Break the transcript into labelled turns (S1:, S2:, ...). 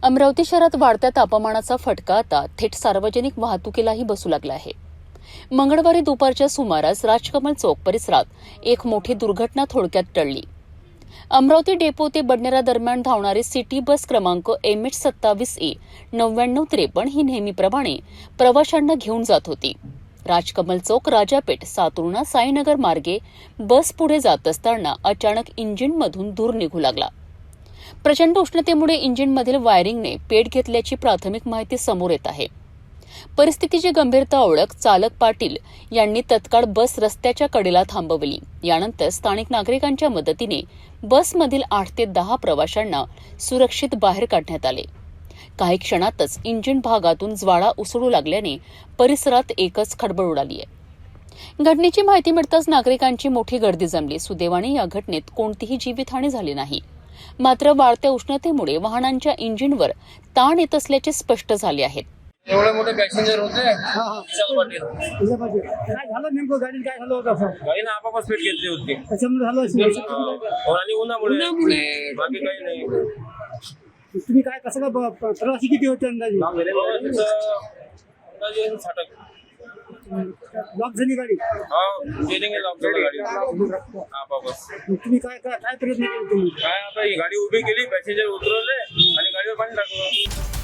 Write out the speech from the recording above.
S1: अमरावती शहरात वाढत्या तापमानाचा फटका आता थेट सार्वजनिक वाहतुकीलाही बसू लागला आहे। मंगळवारी दुपारच्या सुमारास राजकमल चौक परिसरात एक मोठी दुर्घटना थोडक्यात टळली। अमरावती डेपो ते बडनेरा दरम्यान धावणारी सिटी बस क्रमांक MH27E 9953 ही नेहमीप्रमाणे प्रवाशांना घेऊन जात होती। राजकमल चौक, राजापेठ, सातुर्णा, साईनगर मार्गे बस पुढे जात असताना अचानक इंजिनमधून धूर निघू लागला। प्रचंड उष्णतेमुळे इंजिनमधील वायरिंगने पेट घेतल्याची प्राथमिक माहिती समोर येत आहे। परिस्थितीची गंभीरता ओळख चालक पाटील यांनी तत्काळ बस रस्त्याच्या कडेला थांबवली। यानंतर स्थानिक नागरिकांच्या मदतीने बसमधील 8 ते 10 प्रवाशांना सुरक्षित बाहेर काढण्यात आले। काही क्षणातच इंजिन भागातून ज्वाळा उसळू लागल्याने परिसरात एकच खळबळ उडाली आहे। घटनेची माहिती मिळताच नागरिकांची मोठी गर्दी जमली। सुदैवाने या घटनेत कोणतीही जीवितहानी झाली नाही। मात्र वाढत्या उष्णतेमुळे वाहनांच्या इंजिनवर ताण येत असल्याचे स्पष्ट झाले आहे।
S2: एवढे मोठे पॅसेंजर होते विशाल पाटील
S3: काय झालं नेमकं गाडीत काय झालं होतं असं
S2: गाडीनं आपापच पेट घेतली होती
S3: त्याच्यामुळे झालं असेल
S2: आणि उन्हामुळे बाकी काही नाही।
S3: तुम्ही काय कसं काय प्रवासी किती होते अंदाजे
S2: अंदाजे 60
S3: लॉक झाली गाडी
S2: लॉक झालं गाडी आपापच।
S3: तुम्ही काय काय काय प्रयत्न केले तुम्ही
S2: काय आता ही गाडी उभी केली, पॅसेंजर उतरवले आणि गाडीवर पाणी टाकलं।